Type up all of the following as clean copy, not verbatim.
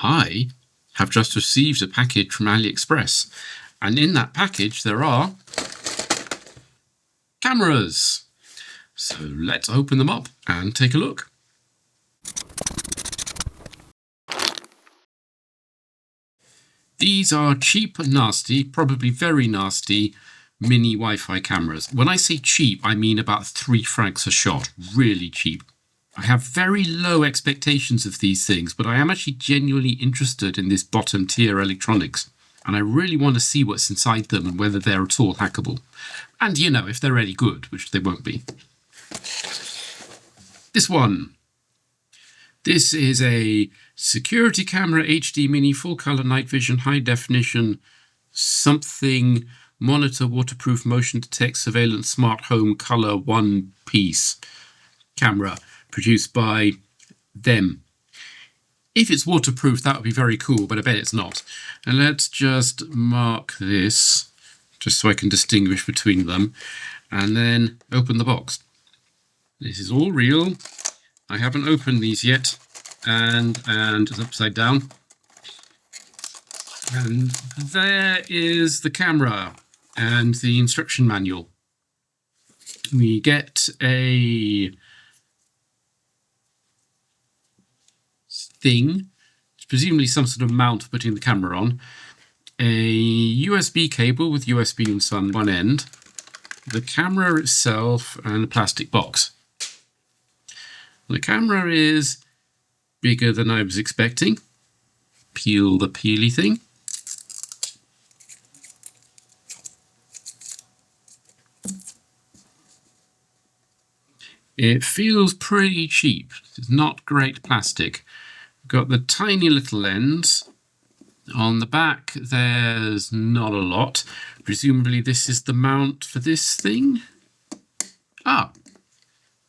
I have just received a package from AliExpress, and in that package there are cameras. So let's open them up and take a look. These are cheap and nasty, probably very nasty, mini Wi-Fi cameras. When I say cheap, I mean about 3 francs a shot, really cheap. I have very low expectations of these things, but I am actually genuinely interested in this bottom tier electronics. And I really want to see what's inside them and whether they're at all hackable. And, you know, if they're any good, which they won't be. This one. This is a security camera HD mini full color night vision high definition something monitor waterproof motion detect surveillance smart home color one piece camera produced by them. If it's waterproof, that would be very cool, but I bet it's not. And let's just mark this just so I can distinguish between them and then open the box. This is all real. I haven't opened these yet, and it's upside down. And there is the camera and the instruction manual. We get a thing, it's presumably some sort of mount for putting the camera on, a USB cable with USB on one end, the camera itself, and a plastic box. The camera is bigger than I was expecting. Peel the peely thing. It feels pretty cheap. It's not great plastic. Got the tiny little lens. On the back, there's not a lot. Presumably this is the mount for this thing. Ah,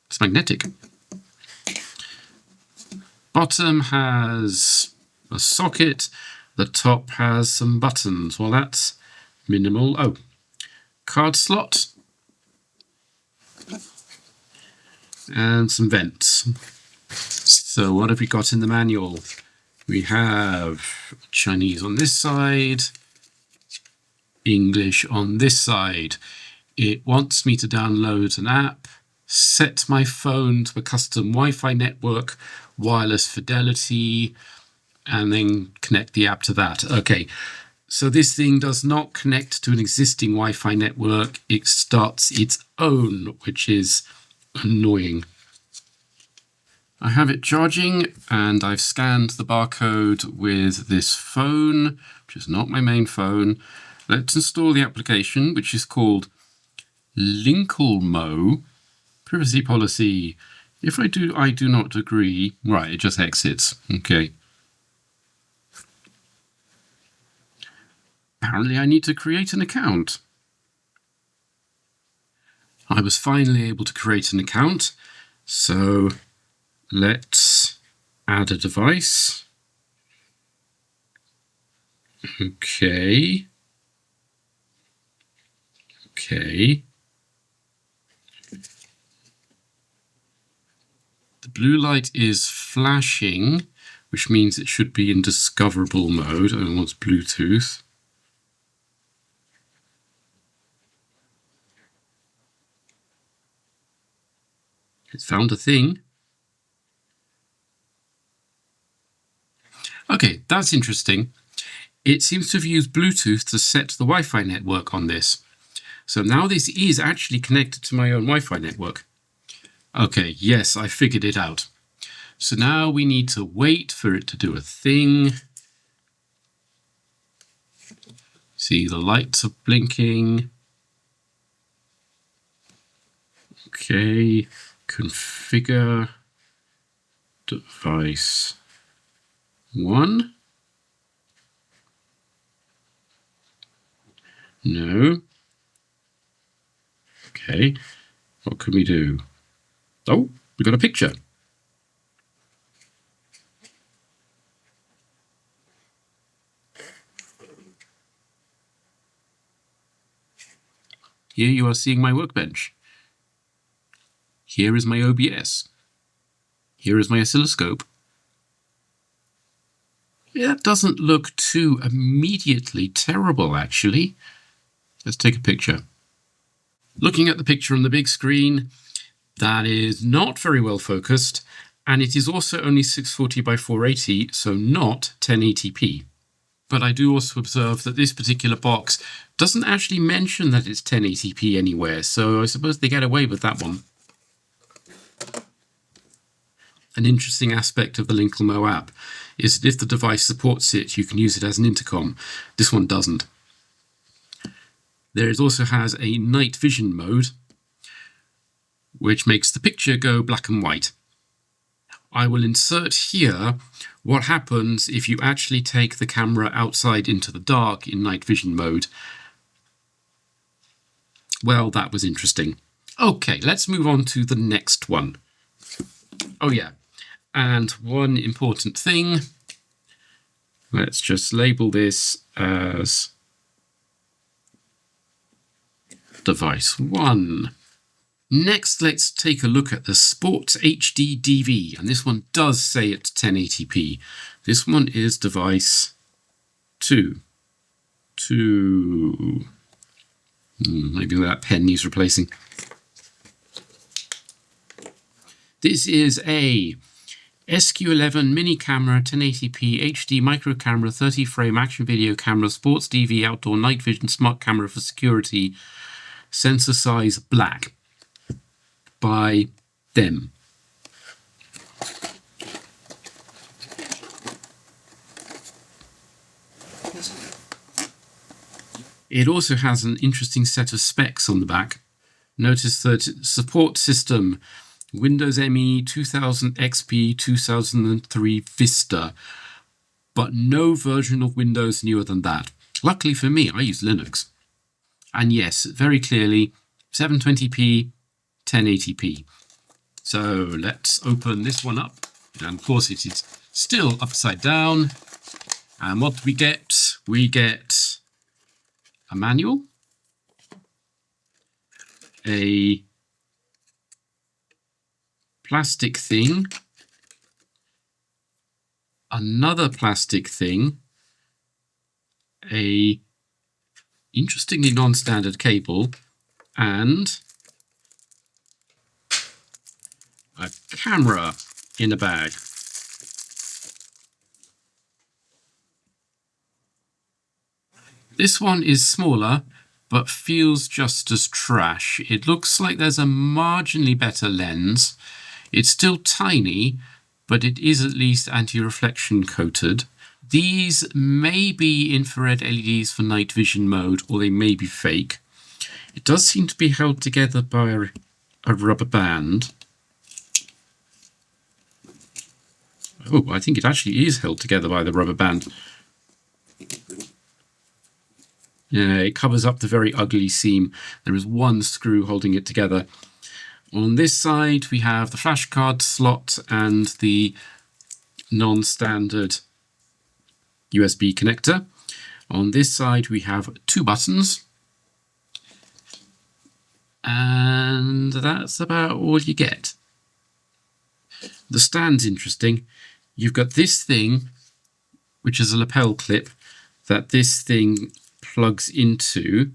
it's magnetic. Bottom has a socket. The top has some buttons. Well, that's minimal. Oh, card slot. And some vents. So what have we got in the manual? We have Chinese on this side, English on this side. It wants me to download an app, set my phone to a custom Wi-Fi network, wireless fidelity, and then connect the app to that. Okay, so this thing does not connect to an existing Wi-Fi network. It starts its own, which is annoying. I have it charging, and I've scanned the barcode with this phone, which is not my main phone. Let's install the application, which is called Linkelmo. Privacy policy. If I do not agree. Right, it just exits. Okay. Apparently I need to create an account. I was finally able to create an account, so let's add a device. Okay. Okay. The blue light is flashing, which means it should be in discoverable mode. I want Bluetooth. It's found a thing. Okay, that's interesting. It seems to have used Bluetooth to set the Wi-Fi network on this. So now this is actually connected to my own Wi-Fi network. Okay, yes, I figured it out. So now we need to wait for it to do a thing. See, the lights are blinking. Okay, configure device 1. No. Okay, what can we do? Oh, we got a picture. Here you are seeing my workbench. Here is my OBS. Here is my oscilloscope. Yeah, that doesn't look too immediately terrible, actually. Let's take a picture. Looking at the picture on the big screen, that is not very well focused, and it is also only 640 by 480, so not 1080p. But I do also observe that this particular box doesn't actually mention that it's 1080p anywhere, so I suppose they get away with that one. An interesting aspect of the Linkelmo app is that if the device supports it, you can use it as an intercom. This one doesn't. There also has a night vision mode, which makes the picture go black and white. I will insert here what happens if you actually take the camera outside into the dark in night vision mode. Well, that was interesting. Okay, let's move on to the next one. Oh yeah, and one important thing. Let's just label this as device 1. Next, let's take a look at the Sports HD DV, and this one does say it's 1080p. This one is device 2. Maybe that pen needs replacing. This is a SQ11 mini camera, 1080p HD micro camera, 30 frame action video camera, sports DV, outdoor night vision smart camera for security, sensor size black, by them. It also has an interesting set of specs on the back. Notice that support system Windows ME 2000 XP 2003 Vista, but no version of Windows newer than that. Luckily for me, I use Linux. And yes, very clearly 720p, 1080p. So let's open this one up. And of course it is still upside down. And what do we get? We get a manual, a plastic thing, another plastic thing, a interestingly non-standard cable, and a camera in a bag. This one is smaller, but feels just as trash. It looks like there's a marginally better lens. It's still tiny, but it is at least anti-reflection coated. These may be infrared LEDs for night vision mode, or they may be fake. It does seem to be held together by a rubber band. Oh, I think it actually is held together by the rubber band. Yeah, it covers up the very ugly seam. There is one screw holding it together. On this side, we have the flash card slot and the non-standard USB connector. On this side, we have 2 buttons. And that's about all you get. The stand's interesting. You've got this thing, which is a lapel clip that this thing plugs into,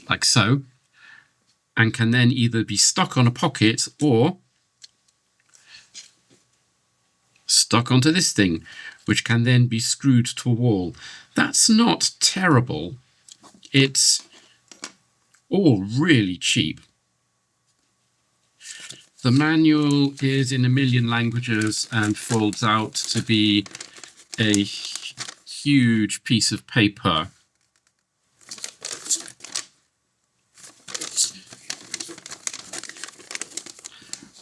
like so, and can then either be stuck on a pocket or stuck onto this thing, which can then be screwed to a wall. That's not terrible. It's all really cheap. The manual is in a million languages and folds out to be a huge piece of paper.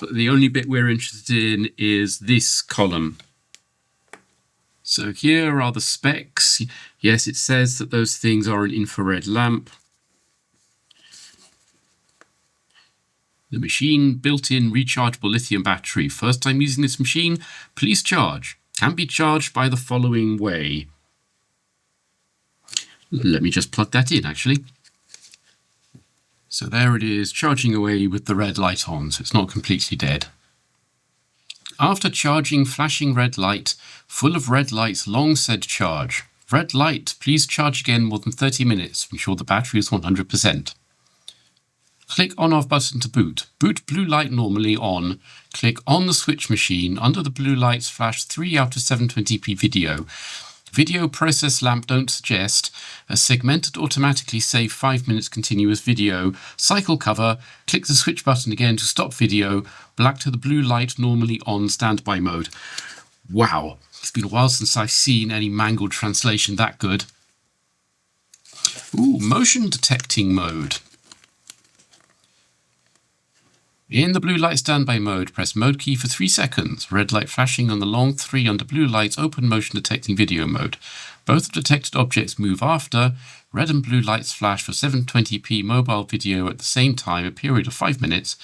But the only bit we're interested in is this column. So here are the specs. Yes, it says that those things are an infrared lamp. The machine, built-in rechargeable lithium battery. First time using this machine, please charge. Can be charged by the following way. Let me just plug that in, actually. So there it is, charging away with the red light on, so it's not completely dead. After charging, flashing red light, full of red lights, long said charge. Red light, please charge again more than 30 minutes. Ensure the battery is 100%. Click on/off button to boot. Boot blue light normally on. Click on the switch machine. Under the blue lights, flash 3 out of 720p video. Video process lamp don't suggest. A segmented automatically save 5 minutes continuous video. Cycle cover. Click the switch button again to stop video. Black to the blue light normally on standby mode. Wow, it's been a while since I've seen any mangled translation that good. Ooh, motion detecting mode. In the blue light standby mode, press mode key for 3 seconds. Red light flashing on the long 3 under blue lights, open motion detecting video mode. Both detected objects move after. Red and blue lights flash for 720p mobile video at the same time, a period of 5 minutes.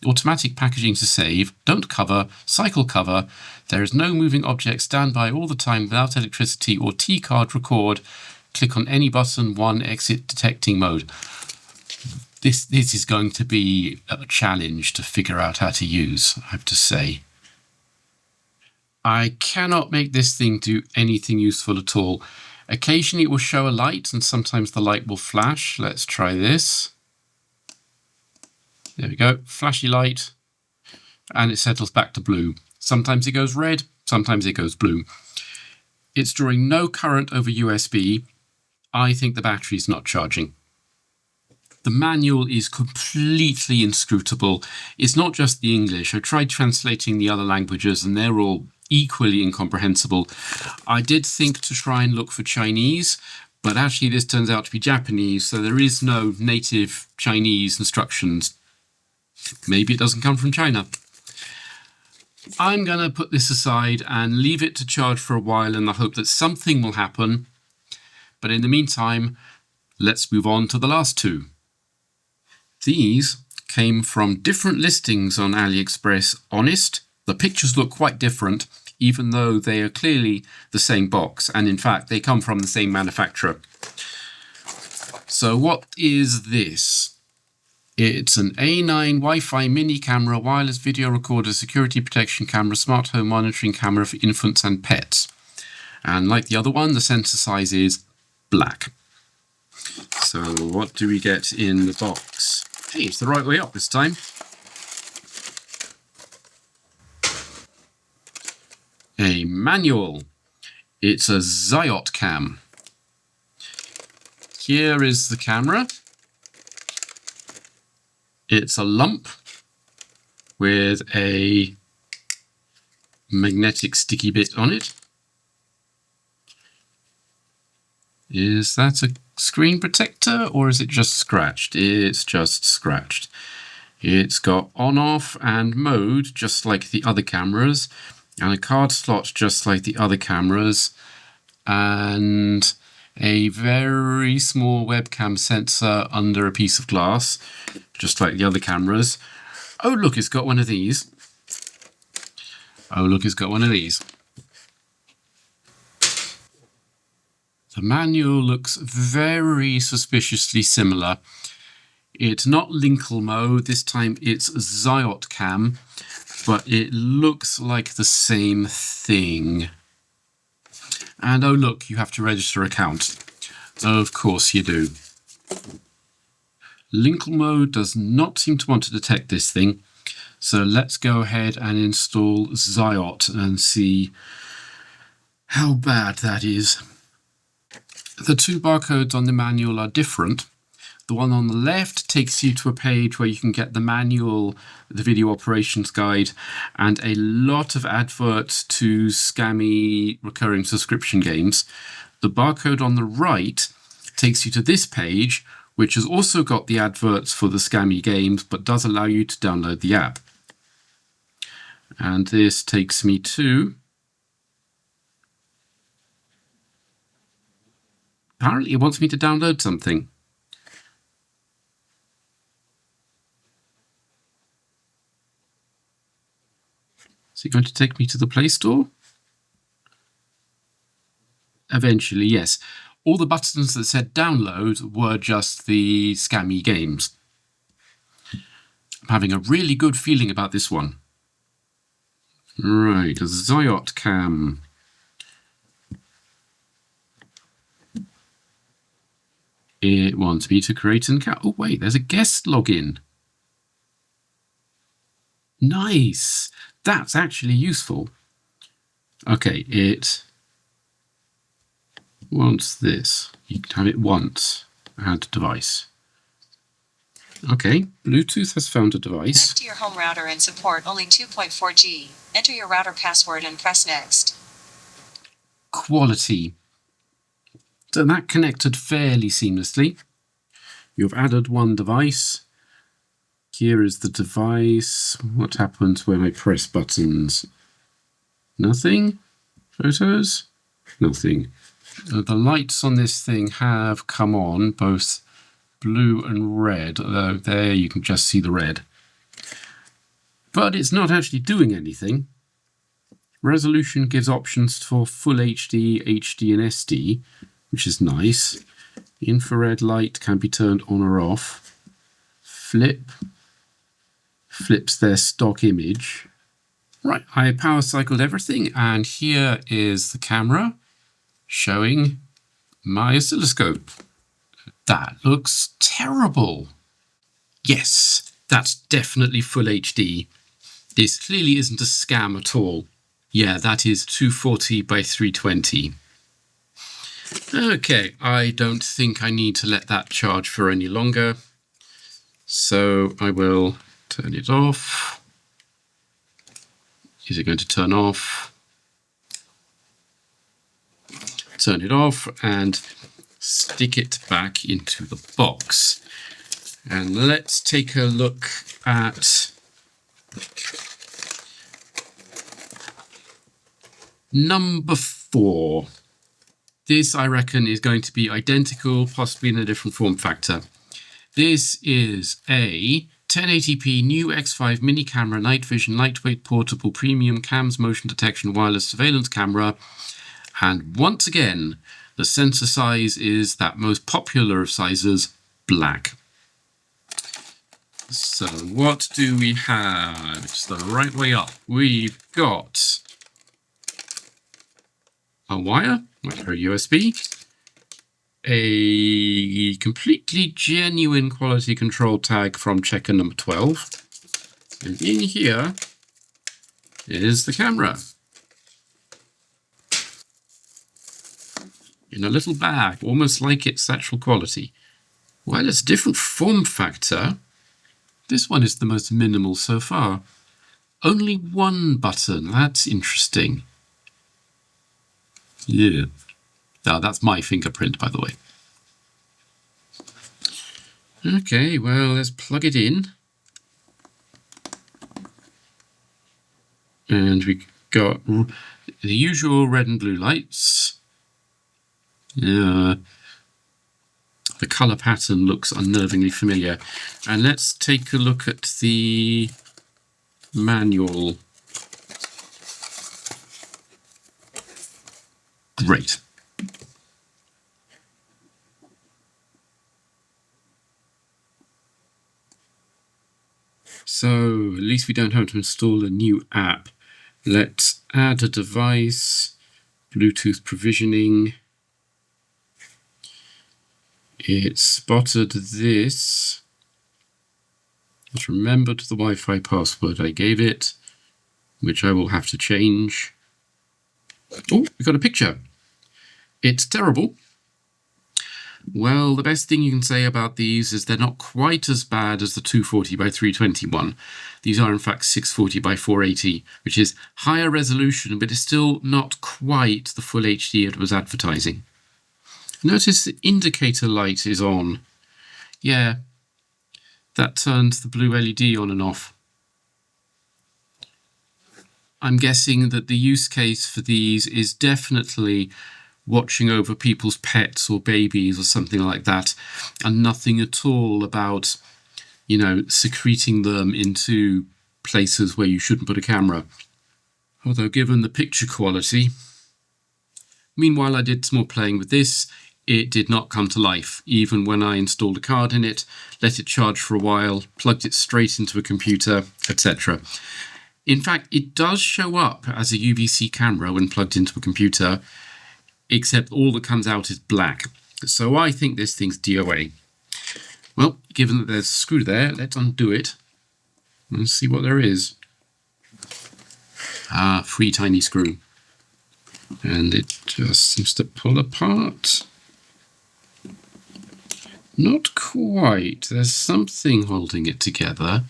Automatic packaging to save. Don't cover. Cycle cover. There is no moving object. Standby all the time without electricity or T-card record. Click on any button. 1 exit detecting mode. This is going to be a challenge to figure out how to use, I have to say. I cannot make this thing do anything useful at all. Occasionally it will show a light and sometimes the light will flash. Let's try this. There we go, flashy light, and it settles back to blue. Sometimes it goes red, sometimes it goes blue. It's drawing no current over USB. I think the battery is not charging. The manual is completely inscrutable. It's not just the English. I tried translating the other languages and they're all equally incomprehensible. I did think to try and look for Chinese, but actually this turns out to be Japanese, so there is no native Chinese instructions. Maybe it doesn't come from China. I'm going to put this aside and leave it to charge for a while in the hope that something will happen. But in the meantime, let's move on to the last two. These came from different listings on AliExpress. Honest, the pictures look quite different, even though they are clearly the same box, and in fact they come from the same manufacturer. So what is this? It's an A9 Wi-Fi mini camera, wireless video recorder, security protection camera, smart home monitoring camera for infants and pets. And like the other one, the sensor size is black. So what do we get in the box? Hey, it's the right way up this time. A manual. It's a Xiot cam. Here is the camera. It's a lump with a magnetic sticky bit on it. Is that a screen protector or is it just scratched? It's just scratched. It's got on-off and mode just like the other cameras, and a card slot just like the other cameras, and a very small webcam sensor under a piece of glass just like the other cameras. Oh look, it's got one of these. Oh look, it's got one of these. The manual looks very suspiciously similar. It's not Linkle mode, this time it's Xiot cam, but it looks like the same thing. And oh look, you have to register an account. Of course you do. Linkle mode does not seem to want to detect this thing, so let's go ahead and install Xiot and see how bad that is. The two barcodes on the manual are different. The one on the left takes you to a page where you can get the manual, the video operations guide, and a lot of adverts to scammy recurring subscription games. The barcode on the right takes you to this page, which has also got the adverts for the scammy games, but does allow you to download the app. And this takes me to... Apparently it wants me to download something. Is it going to take me to the Play Store? Eventually, yes. All the buttons that said download were just the scammy games. I'm having a really good feeling about this one. Right, a Zoyot cam. It wants me to create an account. Oh wait, there's a guest login. Nice. That's actually useful. Okay, it wants this. You can have it once. Add device. Okay, Bluetooth has found a device. Connect to your home router and support only 2.4G. Enter your router password and press next. Quality. So that connected fairly seamlessly. You've added one device. Here is the device. What happens when I press buttons? Nothing. Photos? Nothing. The lights on this thing have come on, both blue and red. Although there you can just see the red. But it's not actually doing anything. Resolution gives options for Full HD, HD and SD, which is nice. Infrared light can be turned on or off. Flips their stock image. Right, I power cycled everything, and here is the camera showing my oscilloscope. That looks terrible. Yes, that's definitely Full HD. This clearly isn't a scam at all. Yeah, that is 240 by 320. Okay, I don't think I need to let that charge for any longer. So I will turn it off. Is it going to turn off? Turn it off and stick it back into the box. And let's take a look at number 4. This, I reckon, is going to be identical, possibly in a different form factor. This is a 1080p new X5 mini camera, night vision, lightweight, portable, premium, cams, motion detection, wireless surveillance camera. And once again, the sensor size is that most popular of sizes, black. So what do we have? It's the right way up. We've got a wire, or a USB, a completely genuine quality control tag from checker number 12, and in here is the camera in a little bag, almost like it's actual quality. While it's a different form factor, this one is the most minimal so far. Only one button. That's interesting. Yeah. Now, that's my fingerprint, by the way. Okay, well, let's plug it in. And we got the usual red and blue lights. The color pattern looks unnervingly familiar. And let's take a look at the manual. Great. So at least we don't have to install a new app. Let's add a device, Bluetooth provisioning. It spotted this. It remembered the Wi-Fi password I gave it, which I will have to change. Oh, we got a picture. It's terrible. Well, the best thing you can say about these is they're not quite as bad as the 240 by 321. These are in fact 640 by 480, which is higher resolution, but it's still not quite the full HD it was advertising. Notice the indicator light is on. Yeah, that turns the blue LED on and off. I'm guessing that the use case for these is definitely watching over people's pets or babies or something like that, and nothing at all about, you know, secreting them into places where you shouldn't put a camera. Although given the picture quality, meanwhile I did some more playing with this, it did not come to life, even when I installed a card in it, let it charge for a while, plugged it straight into a computer, etc. In fact, it does show up as a UVC camera when plugged into a computer, except all that comes out is black. So I think this thing's DOA. Well, given that there's a screw there, let's undo it and see what there is. Ah, free tiny screw. And it just seems to pull apart. Not quite. There's something holding it together.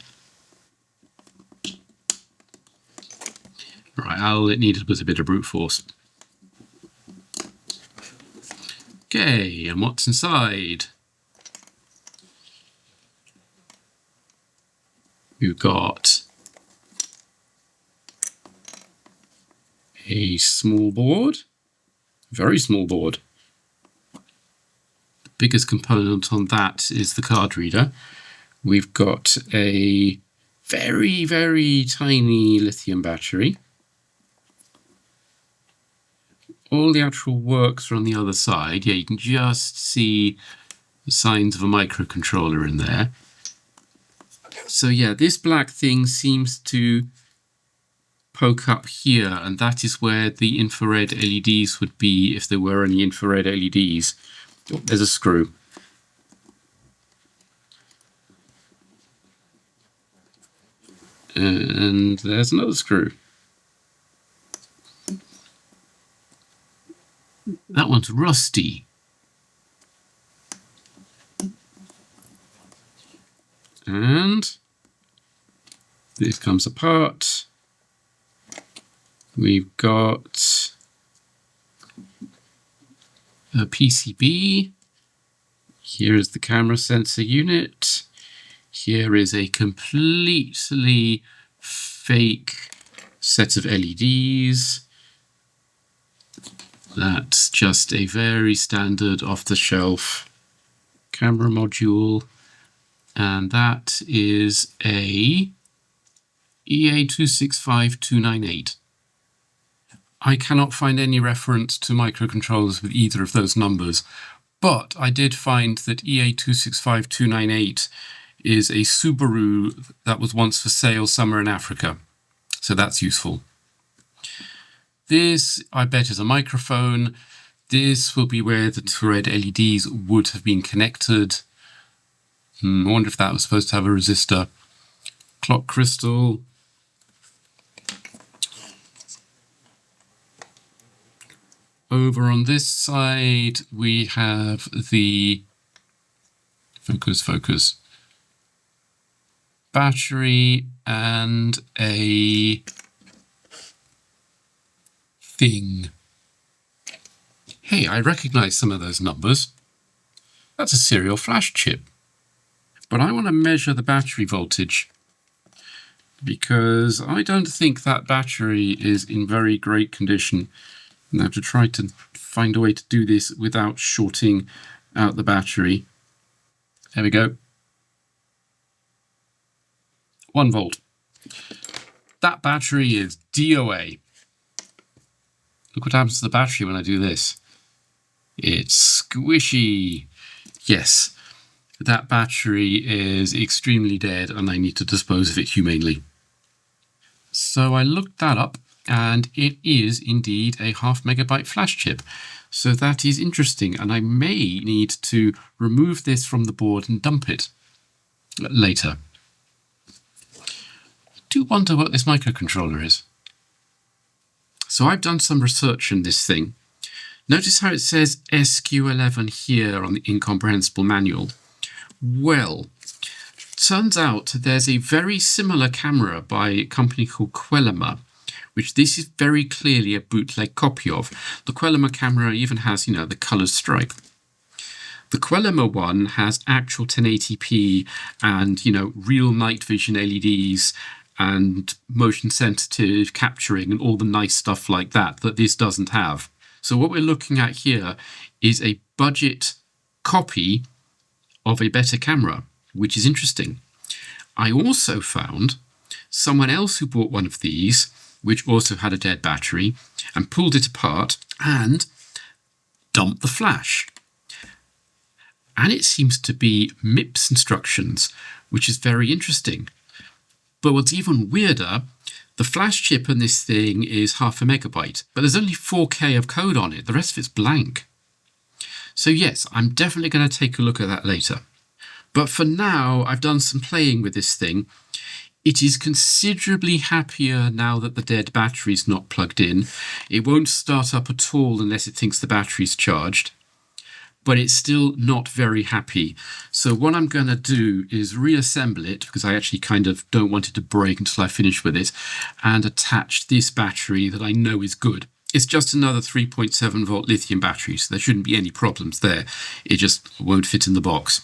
Right, all it needed was a bit of brute force. Okay, and what's inside? We've got a small board, very small board. The biggest component on that is the card reader. We've got a very, very tiny lithium battery. All the actual works are on the other side. Yeah, you can just see the signs of a microcontroller in there. So yeah, this black thing seems to poke up here, and that is where the infrared LEDs would be if there were any infrared LEDs. Oh, there's a screw. And there's another screw. That one's rusty. And this comes apart. We've got a PCB. Here is the camera sensor unit. Here is a completely fake set of LEDs. That's just a very standard off-the-shelf camera module. And that is a EA265298. I cannot find any reference to microcontrollers with either of those numbers, but I did find that EA265298 is a Subaru that was once for sale somewhere in Africa. So that's useful. This, I bet, is a microphone. This will be where the infrared LEDs would have been connected. I wonder if that was supposed to have a resistor. Clock crystal. Over on this side, we have the focus battery and a thing. Hey, I recognize some of those numbers. That's a serial flash chip. But I want to measure the battery voltage because I don't think that battery is in very great condition. I have to try to find a way to do this without shorting out the battery. There we go. 1 volt. That battery is DOA. Look what happens to the battery when I do this. It's squishy. Yes, that battery is extremely dead and I need to dispose of it humanely. So I looked that up and it is indeed a 0.5 megabyte flash chip. So that is interesting, and I may need to remove this from the board and dump it later. I do wonder what this microcontroller is. So I've done some research in this thing. Notice how it says SQ11 here on the incomprehensible manual. Well, turns out there's a very similar camera by a company called Quelema, which this is very clearly a bootleg copy of. The Quelema camera even has, the coloured stripe. The Quelema one has actual 1080p and, real night vision LEDs and motion sensitive capturing and all the nice stuff like that this doesn't have. So what we're looking at here is a budget copy of a better camera, which is interesting. I also found someone else who bought one of these, which also had a dead battery, and pulled it apart and dumped the flash. And it seems to be MIPS instructions, which is very interesting. But what's even weirder, The flash chip on this thing is 0.5 MB, but there's only 4K of code on it. The rest of it's blank. So yes, I'm definitely going to take a look at that later. But for now, I've done some playing with this thing. It is considerably happier now that the dead battery's not plugged in. It won't start up at all unless it thinks the battery's charged. But it's still not very happy. So what I'm going to do is reassemble it, because I actually kind of don't want it to break until I finish with it, and attach this battery that I know is good. It's just another 3.7 volt lithium battery, so there shouldn't be any problems there. It just won't fit in the box.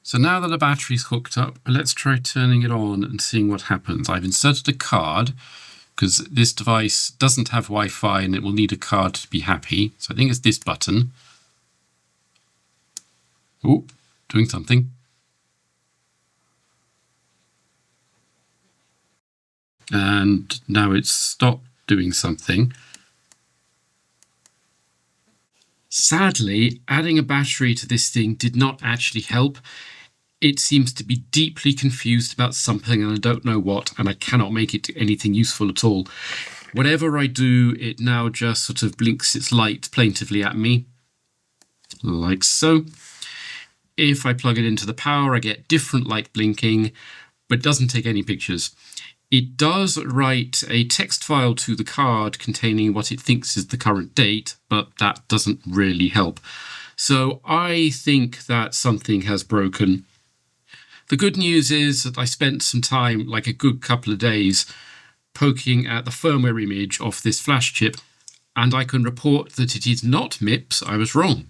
So now that the battery's hooked up, let's try turning it on and seeing what happens. I've inserted a card because this device doesn't have Wi-Fi and it will need a card to be happy. So I think it's this button. Oh, doing something. And now it's stopped doing something. Sadly, adding a battery to this thing did not actually help. It seems to be deeply confused about something and I don't know what, and I cannot make it do anything useful at all. Whatever I do, it now just sort of blinks its light plaintively at me, like so. If I plug it into the power, I get different light blinking, but it doesn't take any pictures. It does write a text file to the card containing what it thinks is the current date, but that doesn't really help. So I think that something has broken. The good news is that I spent some time, like a good couple of days, poking at the firmware image of this flash chip, and I can report that it is not MIPS. I was wrong.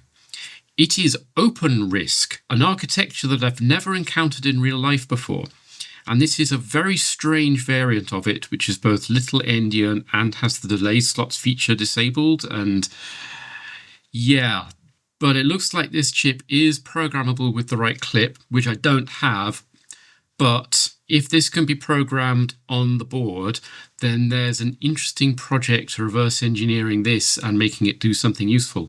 It is OpenRISC, an architecture that I've never encountered in real life before. And this is a very strange variant of it, which is both little endian and has the delay slots feature disabled. And yeah, but it looks like this chip is programmable with the right clip, which I don't have. But if this can be programmed on the board, then there's an interesting project reverse engineering this and making it do something useful.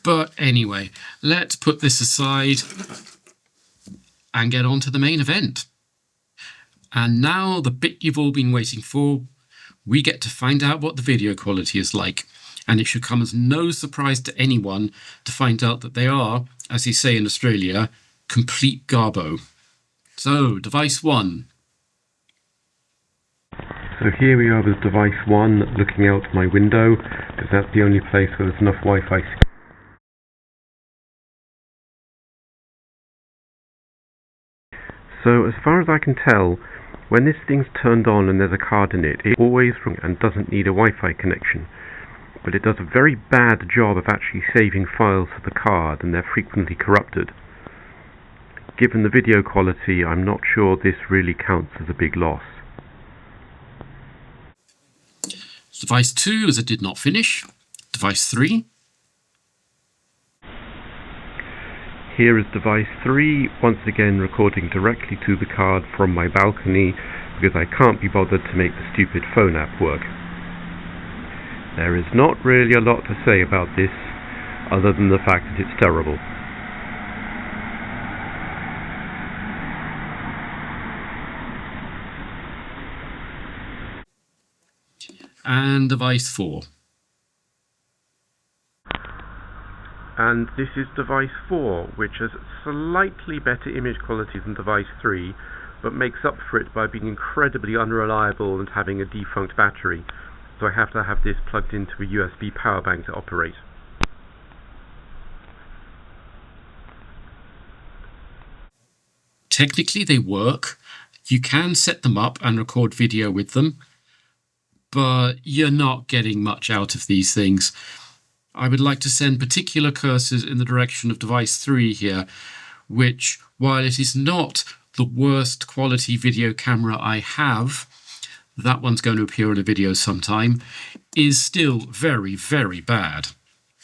But anyway, let's put this aside and get on to the main event. And now the bit you've all been waiting for, we get to find out what the video quality is like. And it should come as no surprise to anyone to find out that they are, as they say in Australia, complete garbo. So, device 1. So here we are with device 1 looking out my window, because that's the only place where there's enough Wi-Fi. So as far as I can tell, when this thing's turned on and there's a card in it, it always runs and doesn't need a Wi-Fi connection. But it does a very bad job of actually saving files to the card, and they're frequently corrupted. Given the video quality, I'm not sure this really counts as a big loss. Device 2 as it did not finish. Device 3. Here is device 3, once again recording directly to the card from my balcony, because I can't be bothered to make the stupid phone app work. There is not really a lot to say about this, other than the fact that it's terrible. And device 4. And this is device 4, which has slightly better image quality than device 3, but makes up for it by being incredibly unreliable and having a defunct battery. So I have to have this plugged into a USB power bank to operate. Technically they work. You can set them up and record video with them, but you're not getting much out of these things. I would like to send particular cursors in the direction of device 3 here, which, while it is not the worst quality video camera I have, that one's going to appear in a video sometime, is still very, very bad.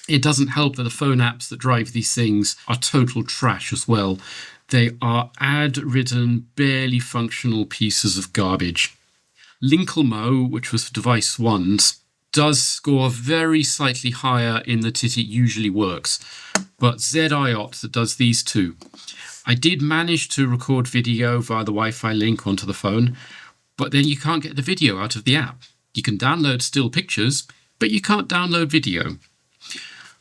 It doesn't help that the phone apps that drive these things are total trash as well. They are ad-ridden, barely functional pieces of garbage. Linkelmo, which was for device 1s, does score very slightly higher in that it usually works, but ZIOT that does these two. I did manage to record video via the Wi-Fi link onto the phone, but then you can't get the video out of the app. You can download still pictures, but you can't download video.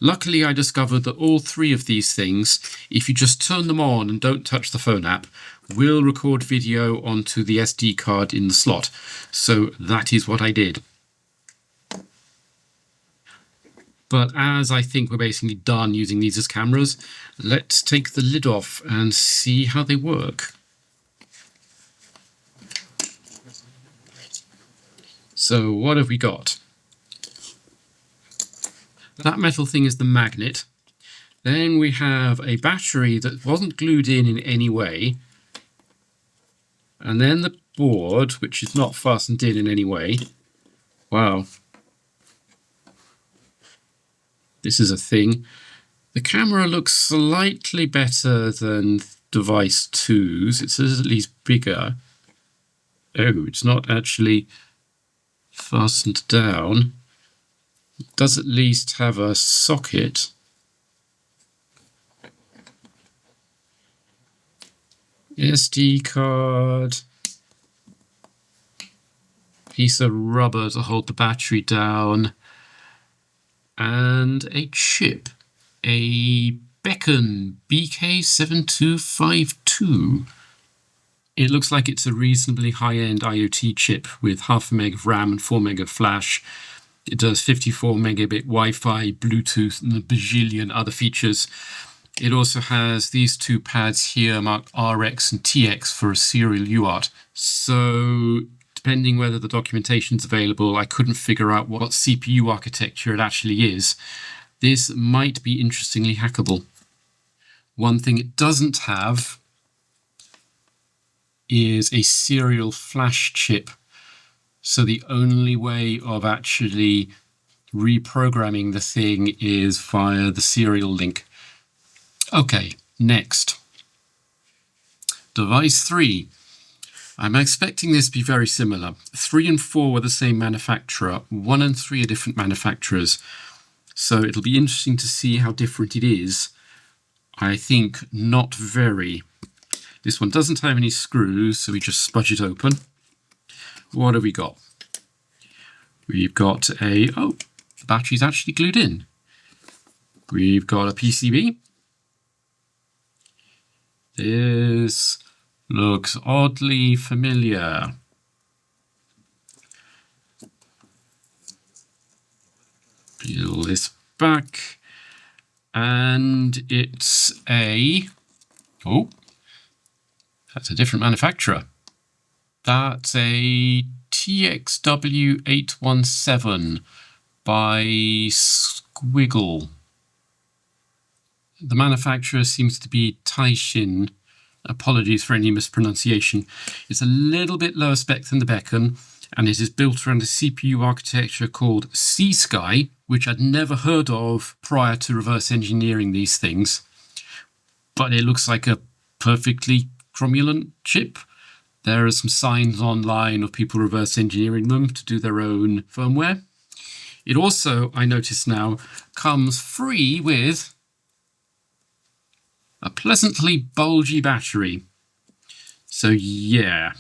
Luckily, I discovered that all three of these things, if you just turn them on and don't touch the phone app, will record video onto the SD card in the slot. So that is what I did. But as I think we're basically done using these as cameras, let's take the lid off and see how they work. So what have we got? That metal thing is the magnet. Then we have a battery that wasn't glued in any way. And then the board, which is not fastened in any way. Wow. This is a thing. The camera looks slightly better than device 2's. It says at least bigger. Oh, it's not actually fastened down. It does at least have a socket. SD card. Piece of rubber to hold the battery down. And a chip. A Beken BK7252. It looks like it's a reasonably high-end IoT chip with 0.5 meg of RAM and 4 meg of flash. It does 54 megabit Wi-Fi, Bluetooth, and a bajillion other features. It also has these two pads here marked RX and TX for a serial UART. So depending whether the documentation's available, I couldn't figure out what CPU architecture it actually is. This might be interestingly hackable. One thing it doesn't have is a serial flash chip. So the only way of actually reprogramming the thing is via the serial link. Okay, next. Device 3. I'm expecting this to be very similar. 3 and 4 were the same manufacturer. 1 and 3 are different manufacturers. So it'll be interesting to see how different it is. I think not very. This one doesn't have any screws, so we just spudge it open. What have we got? We've got a... oh, the battery's actually glued in. We've got a PCB. This looks oddly familiar. Peel this back. And it's a... oh, that's a different manufacturer. That's a TXW817 by Squiggle. The manufacturer seems to be Taixin. Apologies for any mispronunciation. It's a little bit lower spec than the Beken, and it is built around a CPU architecture called C-Sky, which I'd never heard of prior to reverse engineering these things. But it looks like a perfectly cromulent chip. There are some signs online of people reverse engineering them to do their own firmware. It also, I notice now, comes free with a pleasantly bulgy battery. So yeah.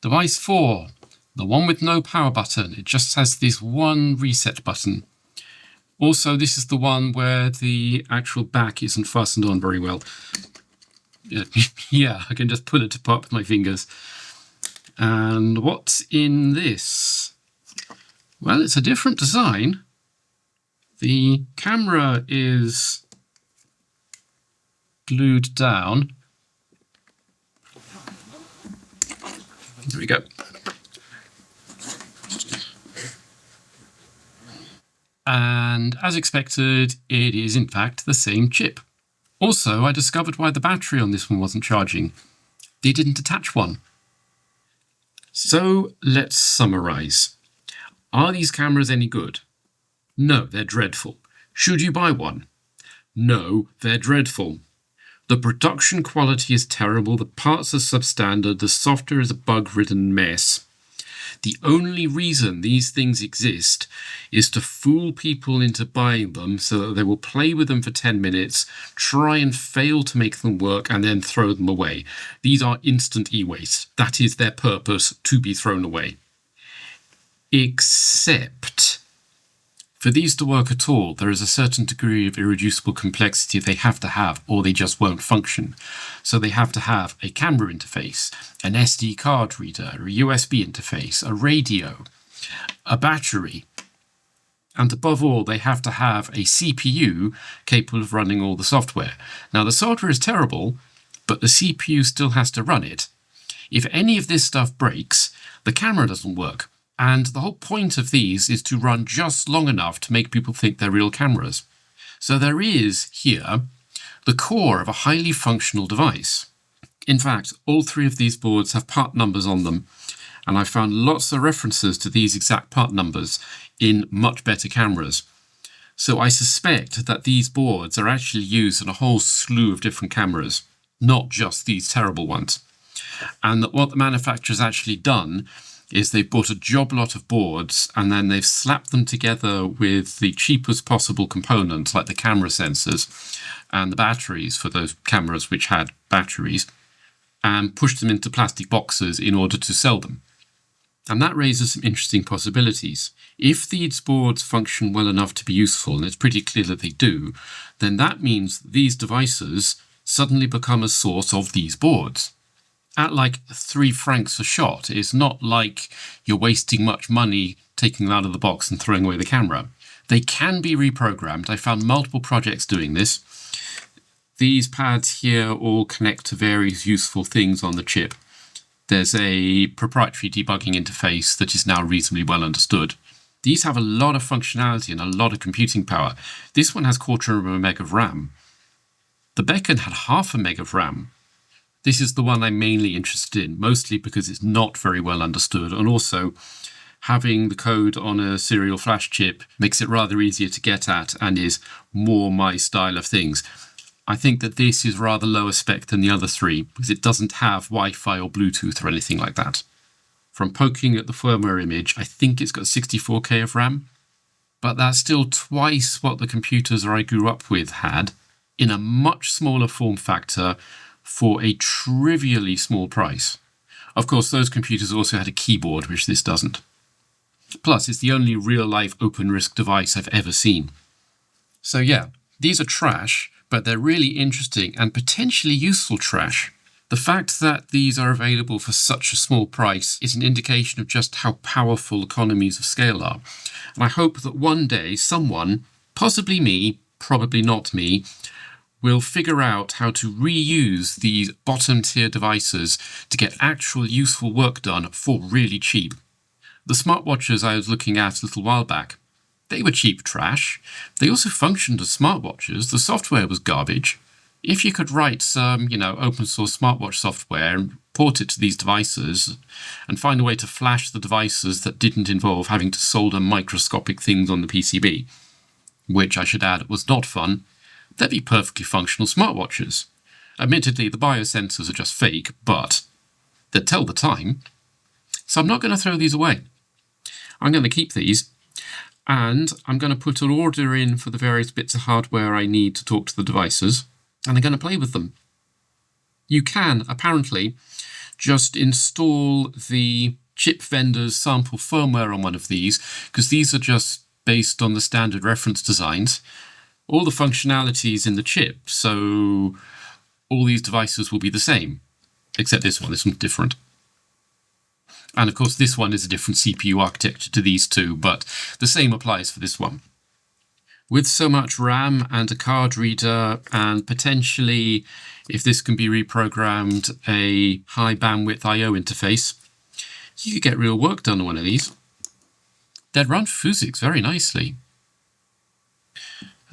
Device 4, the one with no power button. It just has this one reset button. Also, this is the one where the actual back isn't fastened on very well. Yeah, I can just pull it apart with my fingers. And what's in this? Well, it's a different design. The camera is glued down. There we go. And as expected, it is in fact the same chip. Also, I discovered why the battery on this one wasn't charging. They didn't attach one. So let's summarize. Are these cameras any good? No, they're dreadful. Should you buy one? No, they're dreadful. The production quality is terrible, the parts are substandard, the software is a bug-ridden mess. The only reason these things exist is to fool people into buying them so that they will play with them for 10 minutes, try and fail to make them work, and then throw them away. These are instant e-waste. That is their purpose, to be thrown away. Except, for these to work at all, there is a certain degree of irreducible complexity they have to have, or they just won't function. So they have to have a camera interface, an SD card reader, a USB interface, a radio, a battery, and above all, they have to have a CPU capable of running all the software. Now, the software is terrible, but the CPU still has to run it. If any of this stuff breaks, the camera doesn't work. And the whole point of these is to run just long enough to make people think they're real cameras. So there is here the core of a highly functional device. In fact, all three of these boards have part numbers on them, and I found lots of references to these exact part numbers in much better cameras. So I suspect that these boards are actually used in a whole slew of different cameras, not just these terrible ones. And that what the manufacturer's actually done is they've bought a job lot of boards and then they've slapped them together with the cheapest possible components like the camera sensors and the batteries for those cameras which had batteries, and pushed them into plastic boxes in order to sell them. And that raises some interesting possibilities. If these boards function well enough to be useful, and it's pretty clear that they do, then that means these devices suddenly become a source of these boards. At like 3 francs a shot, it's not like you're wasting much money taking them out of the box and throwing away the camera. They can be reprogrammed. I found multiple projects doing this. These pads here all connect to various useful things on the chip. There's a proprietary debugging interface that is now reasonably well understood. These have a lot of functionality and a lot of computing power. This one has 1/4 meg of RAM. The Beken had 1/2 meg of RAM. This is the one I'm mainly interested in, mostly because it's not very well understood, and also having the code on a serial flash chip makes it rather easier to get at and is more my style of things. I think that this is rather lower spec than the other three because it doesn't have Wi-Fi or Bluetooth or anything like that. From poking at the firmware image, I think it's got 64K of RAM, but that's still twice what the computers I grew up with had in a much smaller form factor for a trivially small price. Of course, those computers also had a keyboard, which this doesn't. Plus, it's the only real-life OpenRISC device I've ever seen. So yeah, these are trash, but they're really interesting and potentially useful trash. The fact that these are available for such a small price is an indication of just how powerful economies of scale are. And I hope that one day someone, possibly me, probably not me, will figure out how to reuse these bottom-tier devices to get actual useful work done for really cheap. The smartwatches I was looking at a little while back, they were cheap trash. They also functioned as smartwatches. The software was garbage. If you could write some, open source smartwatch software and port it to these devices and find a way to flash the devices that didn't involve having to solder microscopic things on the PCB, which I should add was not fun, they'd be perfectly functional smartwatches. Admittedly, the biosensors are just fake, but they'd tell the time. So I'm not going to throw these away. I'm going to keep these, and I'm going to put an order in for the various bits of hardware I need to talk to the devices, and I'm going to play with them. You can, apparently, just install the chip vendor's sample firmware on one of these, because these are just based on the standard reference designs. All the functionalities in the chip, so all these devices will be the same, except this one's different. And of course this one is a different CPU architecture to these two, but the same applies for this one. With so much RAM and a card reader, and potentially, if this can be reprogrammed, a high bandwidth I/O interface, you could get real work done on one of these. They'd run physics very nicely.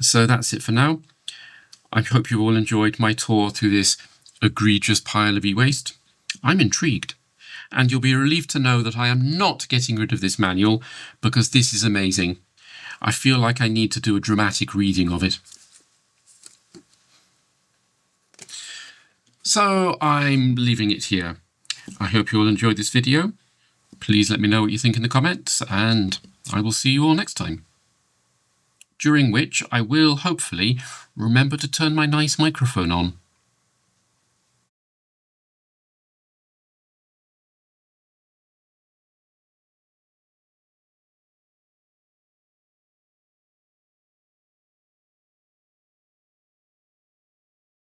So that's it for now. I hope you all enjoyed my tour through this egregious pile of e-waste. I'm intrigued. and you'll be relieved to know that I am not getting rid of this manual because this is amazing. I feel like I need to do a dramatic reading of it. So I'm leaving it here. I hope you all enjoyed this video. Please let me know what you think in the comments, and I will see you all next time. During which I will hopefully remember to turn my nice microphone on.